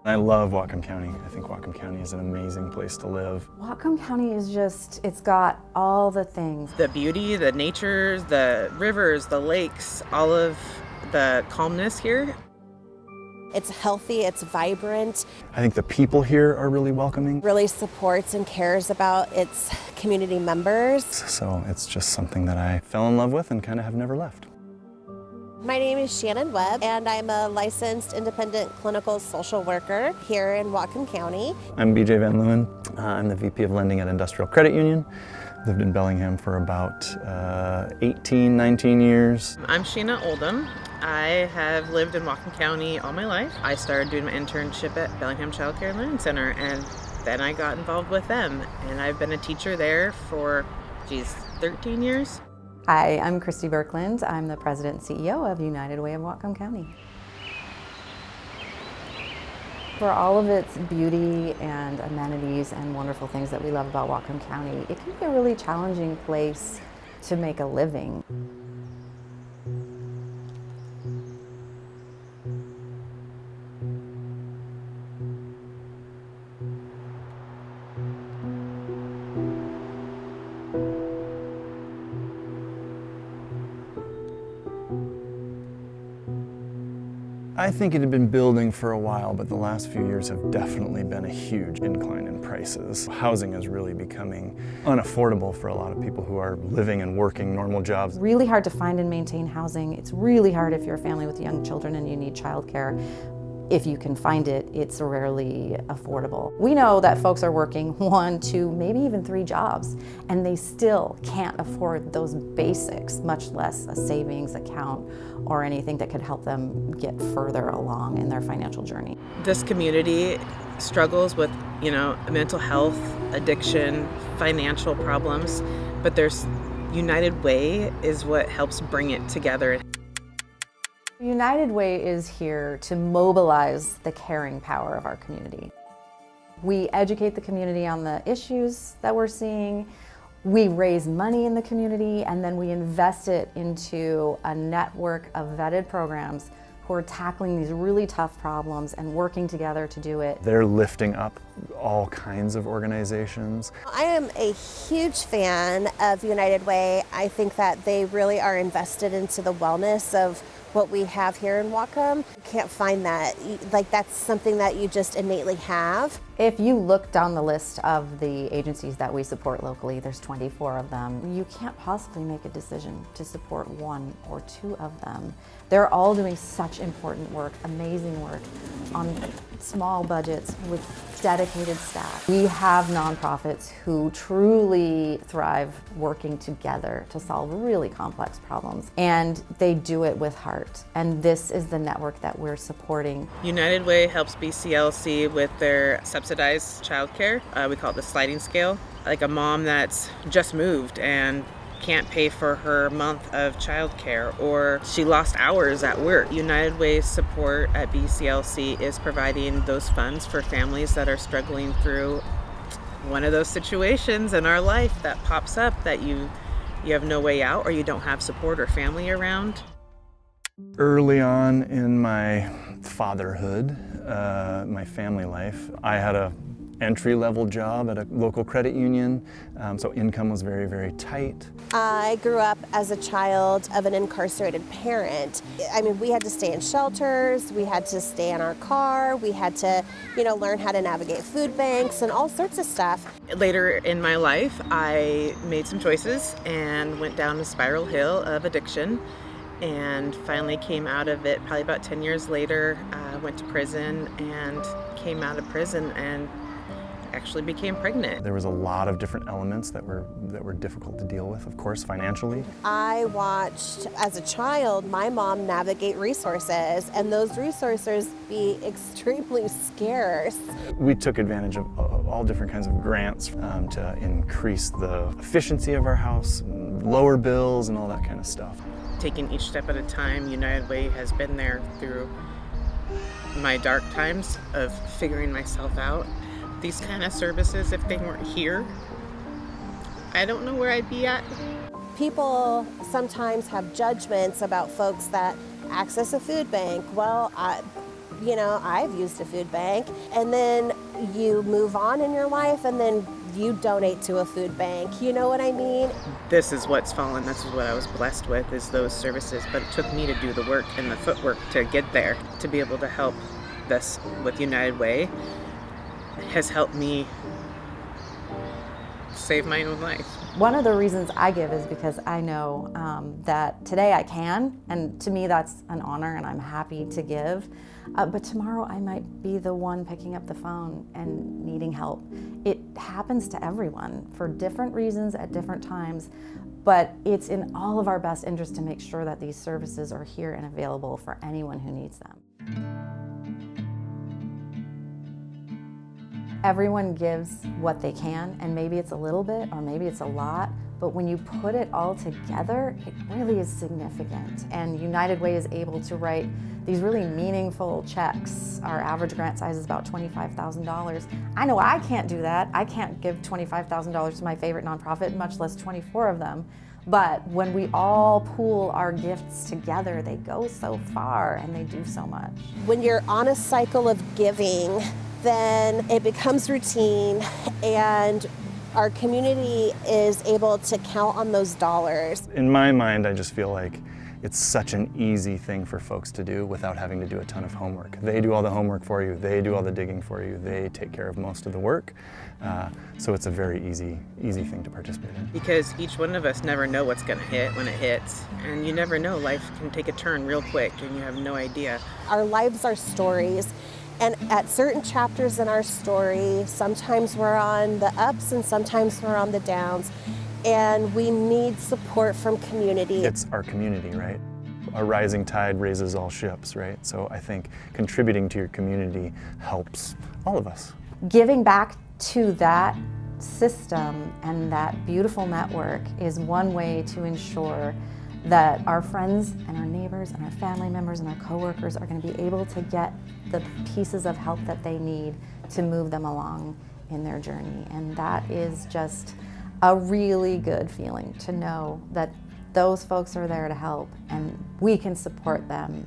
I love Whatcom County. I think Whatcom County is an amazing place to live. Whatcom County is just, it's got all the things. The beauty, the nature, the rivers, the lakes, all of the calmness here. It's healthy, it's vibrant. I think the people here are really welcoming. Really supports and cares about its community members. So it's just something that I fell in love with and kind of have never left. My name is Shannon Webb, and I'm a licensed independent clinical social worker here in Whatcom County. I'm BJ Van Leeuwen. I'm the VP of Lending at Industrial Credit Union. Lived in Bellingham for about 18, 19 years. I'm Sheena Oldham. I have lived in Whatcom County all my life. I started doing my internship at Bellingham Child Care Learning Center, and then I got involved with them. And I've been a teacher there for, 13 years. Hi, I'm Christy Birkland. I'm the President and CEO of United Way of Whatcom County. For all of its beauty and amenities and wonderful things that we love about Whatcom County, it can be a really challenging place to make a living. I think it had been building for a while, but the last few years have definitely been a huge incline in prices. Housing is really becoming unaffordable for a lot of people who are living and working normal jobs. Really hard to find and maintain housing. It's really hard if you're a family with young children and you need childcare. If you can find it, it's rarely affordable. We know that folks are working 1, 2, maybe even 3 jobs, and they still can't afford those basics, much less a savings account or anything that could help them get further along in their financial journey. This community struggles with, mental health, addiction, financial problems, but there's United Way is what helps bring it together. United Way is here to mobilize the caring power of our community. We educate the community on the issues that we're seeing, we raise money in the community, and then we invest it into a network of vetted programs who are tackling these really tough problems and working together to do it. They're lifting up all kinds of organizations. I am a huge fan of United Way. I think that they really are invested into the wellness of what we have here in Whatcom. You can't find that. That's something that you just innately have. If you look down the list of the agencies that we support locally, there's 24 of them. You can't possibly make a decision to support 1 or 2 of them. They're all doing such important work, amazing work, on small budgets with dedicated staff. We have nonprofits who truly thrive working together to solve really complex problems, and they do it with heart. And this is the network that we're supporting. United Way helps BCLC with their subsidized childcare. We call it the sliding scale. Like a mom that's just moved and can't pay for her month of childcare, or she lost hours at work. United Way's support at BCLC is providing those funds for families that are struggling through one of those situations in our life that pops up that you have no way out, or you don't have support or family around. Early on in my fatherhood, my family life, I had a entry-level job at a local credit union, so income was very, very tight. I grew up as a child of an incarcerated parent. I mean, we had to stay in shelters, we had to stay in our car, we had to, learn how to navigate food banks and all sorts of stuff. Later in my life, I made some choices and went down a spiral hill of addiction, and finally came out of it probably about 10 years later. Went to prison and came out of prison and actually became pregnant. There was a lot of different elements that were difficult to deal with, of course, financially. I watched, as a child, my mom navigate resources, and those resources be extremely scarce. We took advantage of all different kinds of grants to increase the efficiency of our house, lower bills, and all that kind of stuff. Taking each step at a time, United Way has been there through my dark times of figuring myself out. These kind of services, if they weren't here, I don't know where I'd be at. People sometimes have judgments about folks that access a food bank. Well, I've used a food bank, and then you move on in your life and then you donate to a food bank. You know what I mean? This is what's fallen. This is what I was blessed with, is those services. But it took me to do the work and the footwork to get there, to be able to help this with United Way has helped me save my own life. One of the reasons I give is because I know that today I can, and to me that's an honor and I'm happy to give. But tomorrow I might be the one picking up the phone and needing help. It happens to everyone for different reasons at different times, but it's in all of our best interest to make sure that these services are here and available for anyone who needs them. Everyone gives what they can, and maybe it's a little bit or maybe it's a lot, but when you put it all together, it really is significant. And United Way is able to write these really meaningful checks. Our average grant size is about $25,000. I know I can't do that. I can't give $25,000 to my favorite nonprofit, much less 24 of them. But when we all pool our gifts together, they go so far and they do so much. When you're on a cycle of giving, then it becomes routine, and our community is able to count on those dollars. In my mind, I just feel like it's such an easy thing for folks to do without having to do a ton of homework. They do all the homework for you, they do all the digging for you, they take care of most of the work. So it's a very easy thing to participate in. Because each one of us never know what's going to hit when it hits. And you never know, life can take a turn real quick and you have no idea. Our lives are stories. And at certain chapters in our story, sometimes we're on the ups and sometimes we're on the downs. And we need support from community. It's our community, right? A rising tide raises all ships, right? So I think contributing to your community helps all of us. Giving back to that system and that beautiful network is one way to ensure that our friends and our neighbors and our family members and our coworkers are going to be able to get the pieces of help that they need to move them along in their journey. And that is just a really good feeling to know that those folks are there to help and we can support them